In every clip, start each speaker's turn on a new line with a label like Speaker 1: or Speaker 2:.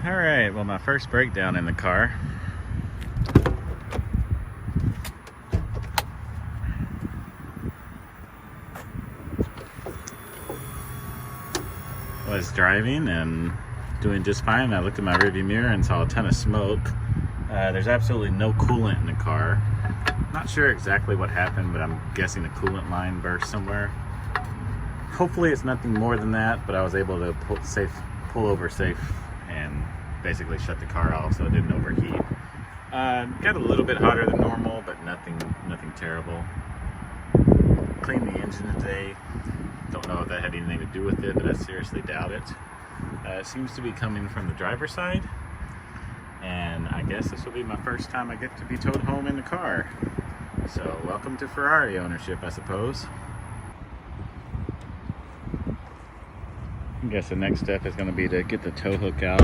Speaker 1: All right, well, my first breakdown in the car. Was driving and doing just fine. I looked in my rearview mirror and saw a ton of smoke. There's absolutely no coolant in the car. Not sure exactly what happened, but I'm guessing the coolant line burst somewhere. Hopefully it's nothing more than that, but I was able to pull over safe and basically shut the car off so it didn't overheat. Got a little bit hotter than normal, but nothing terrible. Cleaned the engine today. Don't know if that had anything to do with it, but I seriously doubt it. It seems to be coming from the driver's side, and I guess this will be my first time I get to be towed home in the car. So welcome to Ferrari ownership, I suppose. I guess the next step is going to be to get the tow hook out.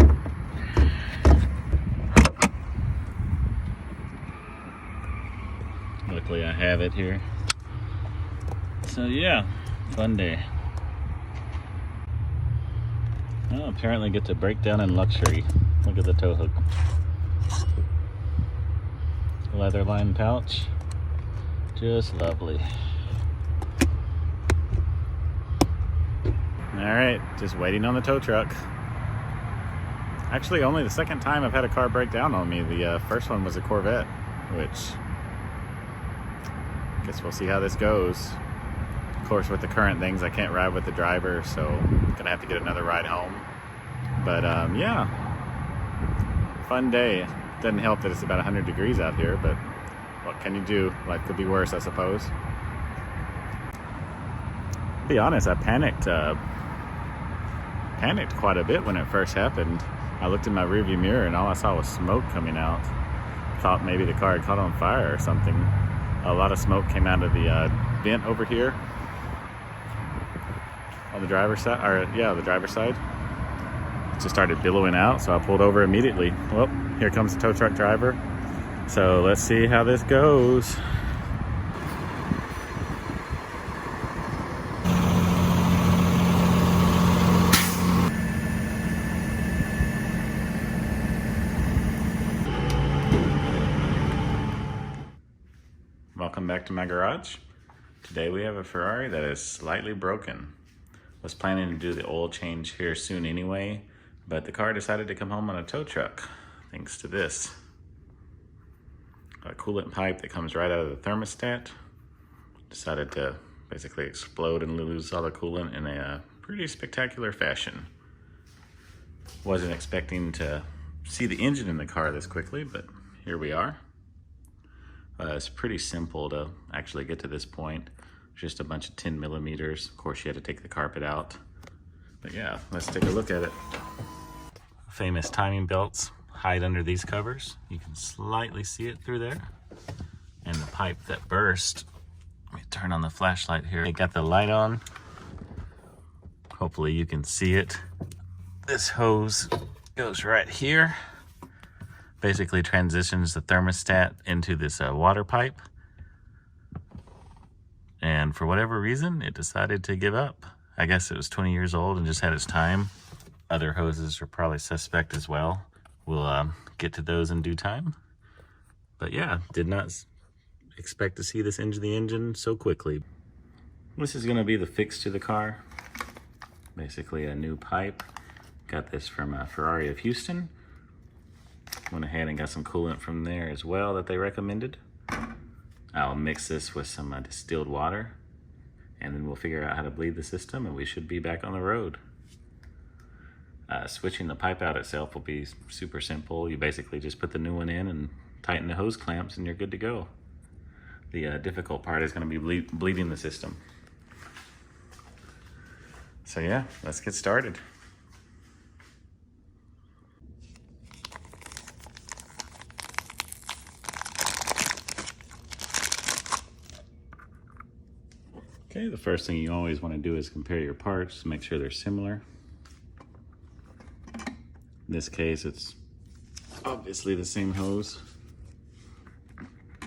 Speaker 1: Luckily I have it here. So yeah, fun day. Well, apparently get to break down in luxury. Look at the tow hook. Leather lined pouch. Just lovely. Alright, just waiting on the tow truck. Actually, only the second time I've had a car break down on me. The first one was a Corvette, which I guess we'll see how this goes. Of course, with the current things, I can't ride with the driver, so I'm gonna have to get another ride home. But yeah, fun day. Doesn't help that it's about 100 degrees out here, but what can you do? Life could be worse, I suppose. To be honest, I panicked quite a bit when it first happened. I looked in my rearview mirror and all I saw was smoke coming out. Thought maybe the car had caught on fire or something. A lot of smoke came out of the vent over here on the driver's side, the driver's side. It just started billowing out, so I pulled over immediately. Well, here comes the tow truck driver. So let's see how this goes. Welcome back to my garage. Today we have a Ferrari that is slightly broken. Was planning to do the oil change here soon anyway, but the car decided to come home on a tow truck, thanks to this. A coolant pipe that comes right out of the thermostat. Decided to basically explode and lose all the coolant in a pretty spectacular fashion. Wasn't expecting to see the engine in the car this quickly, but here we are. It's pretty simple to actually get to this point. Just a bunch of 10 millimeters. Of course, you had to take the carpet out. But yeah, let's take a look at it. Famous timing belts hide under these covers. You can slightly see it through there. And the pipe that burst, let me turn on the flashlight here. It got the light on. Hopefully you can see it. This hose goes right here. Basically transitions the thermostat into this water pipe. And for whatever reason, it decided to give up. I guess it was 20 years old and just had its time. Other hoses are probably suspect as well. We'll get to those in due time. But yeah, did not expect to see this into the engine so quickly. This is gonna be the fix to the car. Basically a new pipe. Got this from Ferrari of Houston. Went ahead and got some coolant from there as well that they recommended. I'll mix this with some distilled water, and then we'll figure out how to bleed the system, and we should be back on the road. Switching the pipe out itself will be super simple. You basically just put the new one in and tighten the hose clamps and you're good to go. The difficult part is going to be bleeding the system. So yeah, let's get started. Okay, the first thing you always want to do is compare your parts to make sure they're similar. In this case, it's obviously the same hose.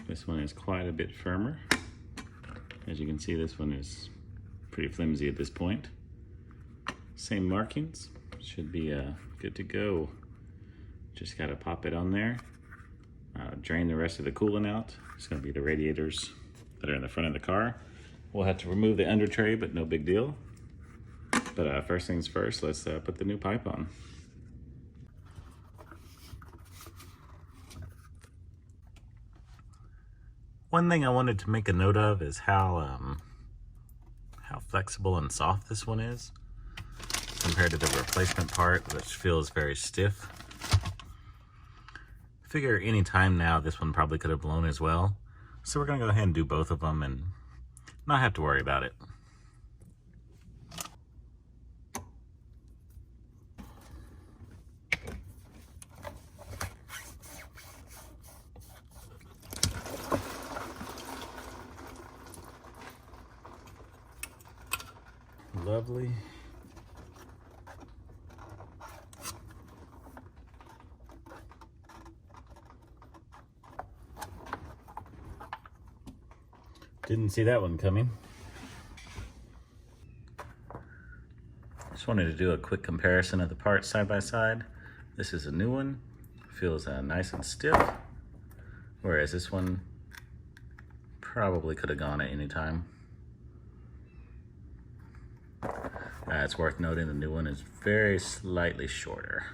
Speaker 1: This one is quite a bit firmer. As you can see, this one is pretty flimsy at this point. Same markings, should be good to go. Just gotta pop it on there. Drain the rest of the coolant out. It's gonna be the radiators that are in the front of the car. We'll have to remove the under tray, but no big deal. But first things first, let's put the new pipe on. One thing I wanted to make a note of is how flexible and soft this one is compared to the replacement part, which feels very stiff. Figure any time now this one probably could have blown as well. So we're gonna go ahead and do both of them and not have to worry about it. Lovely. Didn't see that one coming. Just wanted to do a quick comparison of the parts side by side. This is a new one. Feels nice and stiff, whereas this one probably could have gone at any time. It's worth noting the new one is very slightly shorter.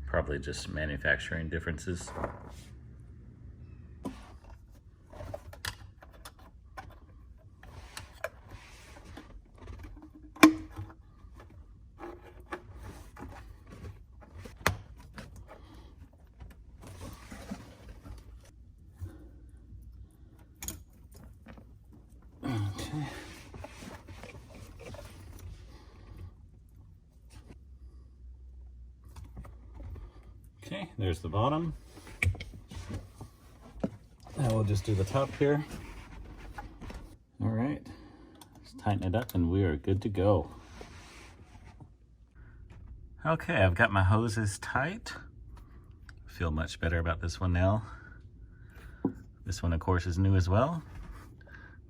Speaker 1: Probably just manufacturing differences. Okay, there's the bottom. Now we'll just do the top here. All right, let's tighten it up and we are good to go. Okay, I've got my hoses tight. Feel much better about this one now. This one, of course, is new as well.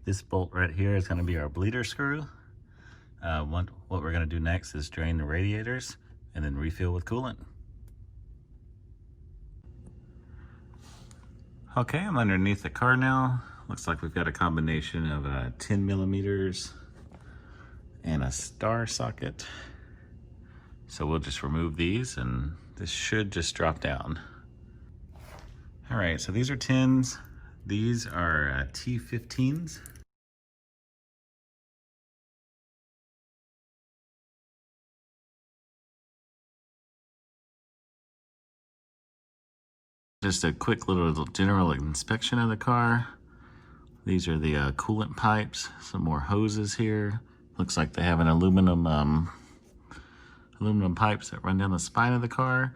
Speaker 1: This bolt right here is gonna be our bleeder screw. What we're gonna do next is drain the radiators and then refill with coolant. Okay, I'm underneath the car now. Looks like we've got a combination of 10 millimeters and a star socket. So we'll just remove these and this should just drop down. All right, so these are 10s. These are T15s. Just a quick little general inspection of the car. These are the coolant pipes, some more hoses here. Looks like they have an aluminum pipes that run down the spine of the car.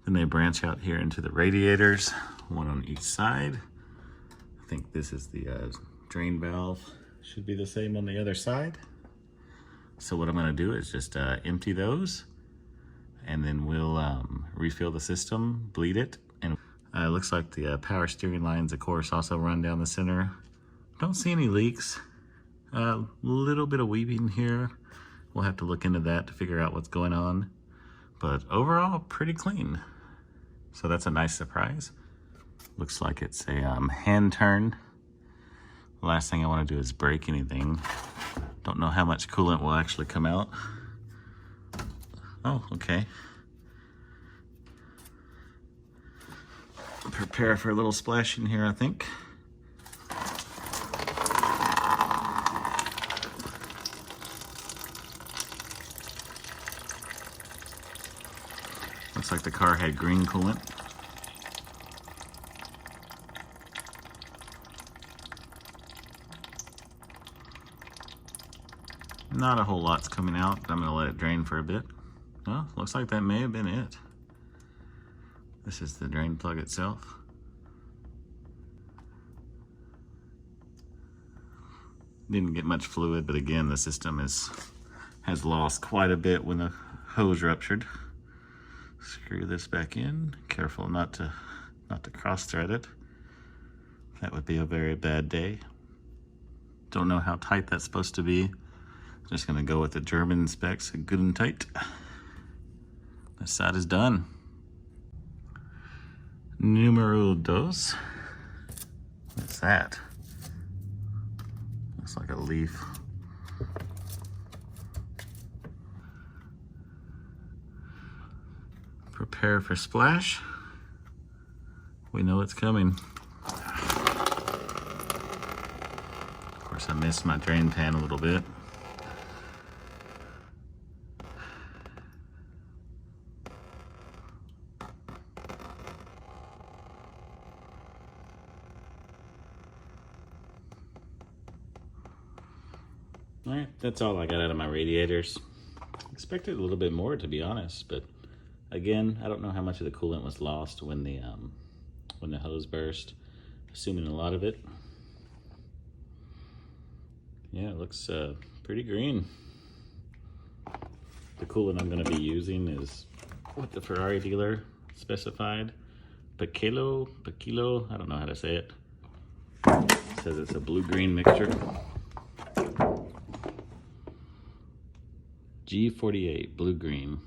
Speaker 1: Then they branch out here into the radiators, one on each side. I think this is the drain valve. Should be the same on the other side. So what I'm gonna do is just empty those and then we'll refill the system, bleed it, and it looks like the power steering lines, of course, also run down the center. Don't see any leaks. A little bit of weeping here. We'll have to look into that to figure out what's going on. But overall, pretty clean. So that's a nice surprise. Looks like it's a hand turn. The last thing I want to do is break anything. Don't know how much coolant will actually come out. Oh, okay. Prepare for a little splashing here, I think. Looks like the car had green coolant. Not a whole lot's coming out, but I'm gonna let it drain for a bit. Well, looks like that may have been it. This is the drain plug itself. Didn't get much fluid, but again, the system has lost quite a bit when the hose ruptured. Screw this back in. Careful not to cross thread it. That would be a very bad day. Don't know how tight that's supposed to be. Just gonna go with the German specs, good and tight. This side is done. Numero dos. What's that? Looks like a leaf. Prepare for splash. We know it's coming. Of course, I missed my drain pan a little bit. All right, that's all I got out of my radiators. Expected a little bit more, to be honest, but again, I don't know how much of the coolant was lost when the hose burst. Assuming a lot of it. Yeah, it looks pretty green. The coolant I'm going to be using is what the Ferrari dealer specified. Pachelo, I don't know how to say it. It says it's a blue-green mixture. G48, blue-green.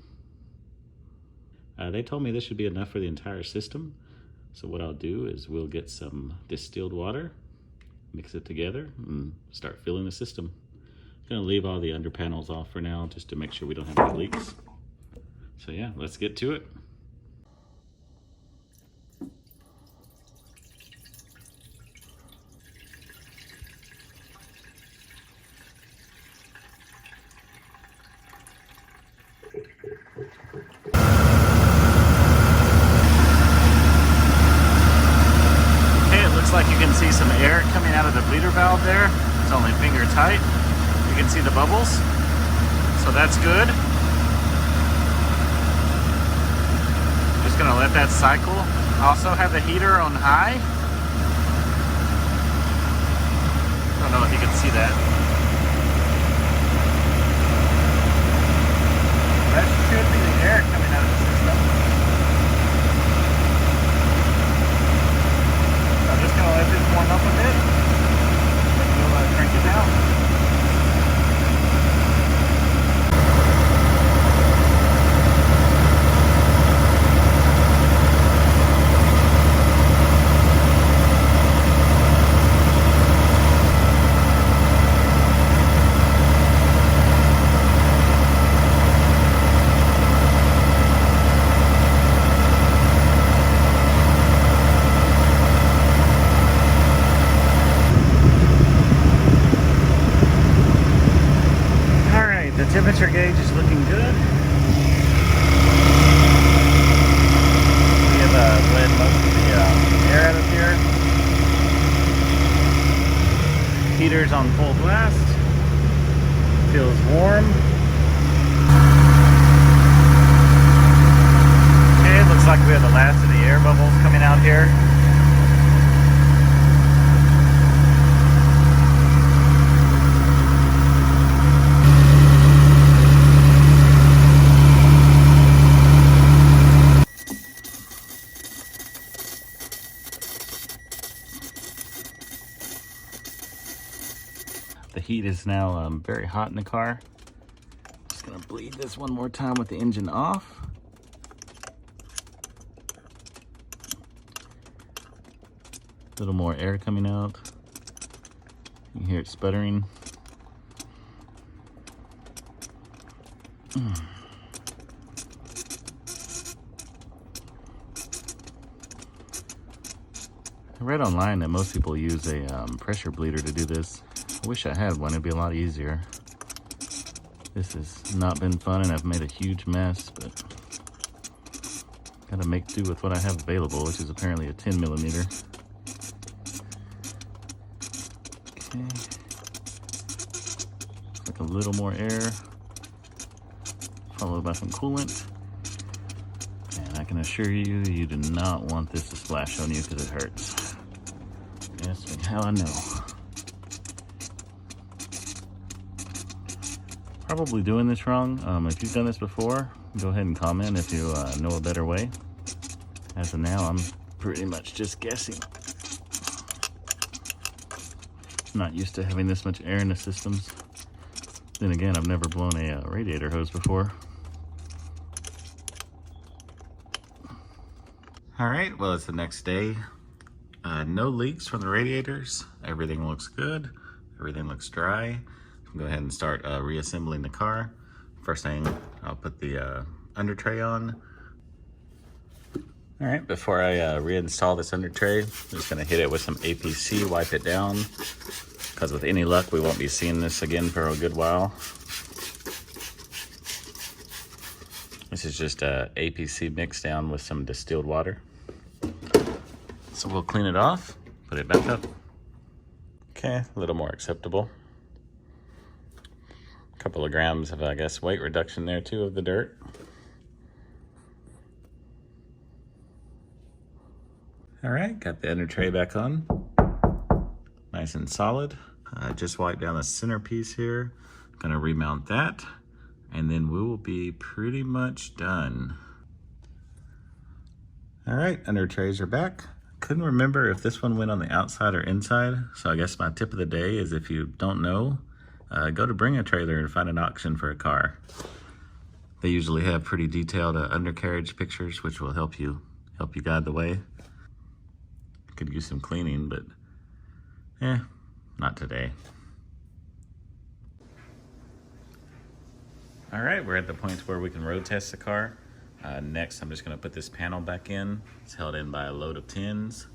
Speaker 1: They told me this should be enough for the entire system. So what I'll do is we'll get some distilled water, mix it together, and start filling the system. I'm gonna leave all the under panels off for now just to make sure we don't have any leaks. So yeah, let's get to it. Like you can see some air coming out of the bleeder valve there. It's only finger tight. You can see the bubbles, so that's good. Just gonna let that cycle. Also have the heater on high. I don't know if you can see that. That should be the air coming out of the system. I'm just going to let this warm up a bit, and we'll crank it down. Temperature gauge is looking good. We have bled most of the air out of here. Heater's on full blast. Feels warm. Okay, it looks like we have the last of the air bubbles coming out here. The heat is now very hot in the car. Just gonna bleed this one more time with the engine off. A little more air coming out. You can hear it sputtering. I read online that most people use a pressure bleeder to do this. I wish I had one, it'd be a lot easier. This has not been fun and I've made a huge mess, but gotta make do with what I have available, which is apparently a 10 millimeter. Okay. Like a little more air, followed by some coolant. And I can assure you, you do not want this to splash on you because it hurts. Ask me how I know. Probably doing this wrong. If you've done this before, go ahead and comment if you know a better way. As of now, I'm pretty much just guessing. I'm not used to having this much air in the systems. Then again, I've never blown a radiator hose before. All right, well, it's the next day. No leaks from the radiators. Everything looks good. Everything looks dry. Go ahead and start reassembling the car. First thing, I'll put the under tray on. All right, before I reinstall this under tray, I'm just gonna hit it with some APC, wipe it down, because with any luck, we won't be seeing this again for a good while. This is just APC mixed down with some distilled water. So we'll clean it off, put it back up. Okay, a little more acceptable. A couple of grams of, I guess, weight reduction there too of the dirt. All right, got the under tray back on. Nice and solid. Just wipe down the centerpiece here. Gonna remount that, and then we will be pretty much done. All right, under trays are back. Couldn't remember if this one went on the outside or inside, so I guess my tip of the day is if you don't know, go to Bring a Trailer and find an auction for a car. They usually have pretty detailed undercarriage pictures, which will help you guide the way. Could use some cleaning, but not today. All right, we're at the point where we can road test the car. Next, I'm just gonna put this panel back in. It's held in by a load of tins.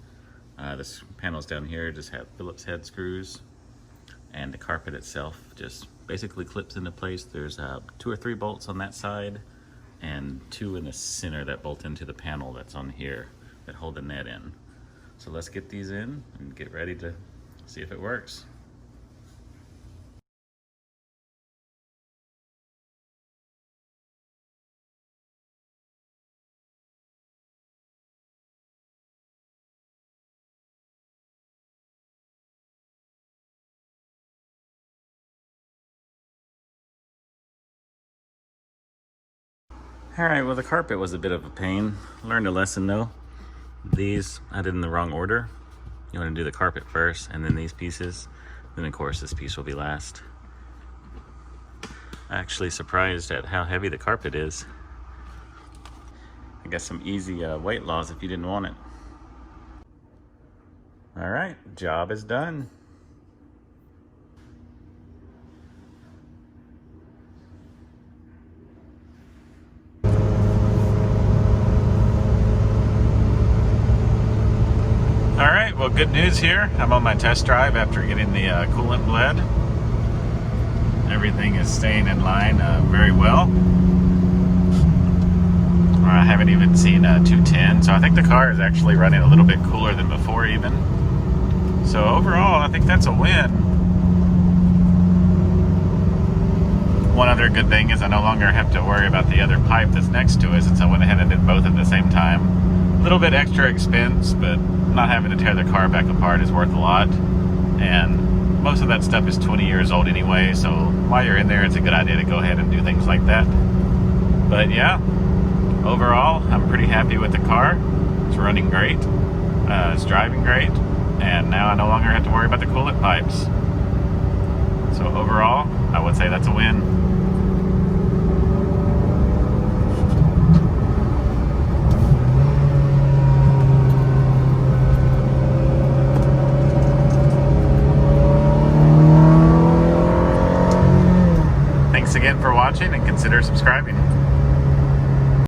Speaker 1: This panel's down here just have Phillips head screws, and the carpet itself just basically clips into place. There's 2 or 3 bolts on that side, and 2 in the center that bolt into the panel that's on here that hold the net in. So let's get these in and get ready to see if it works. All right, well, the carpet was a bit of a pain. Learned a lesson though. These I did in the wrong order. You want to do the carpet first and then these pieces. Then of course this piece will be last. Actually surprised at how heavy the carpet is. I got some easy weight loss if you didn't want it. All right, job is done. All right, well, good news here. I'm on my test drive after getting the coolant bled. Everything is staying in line very well. I haven't even seen 210, so I think the car is actually running a little bit cooler than before even. So overall, I think that's a win. One other good thing is I no longer have to worry about the other pipe that's next to it, since I went ahead and did both at the same time. A little bit extra expense, but not having to tear the car back apart is worth a lot. And most of that stuff is 20 years old anyway, so while you're in there, it's a good idea to go ahead and do things like that. But yeah, overall, I'm pretty happy with the car. It's running great, it's driving great, and now I no longer have to worry about the coolant pipes. So overall, I would say that's a win.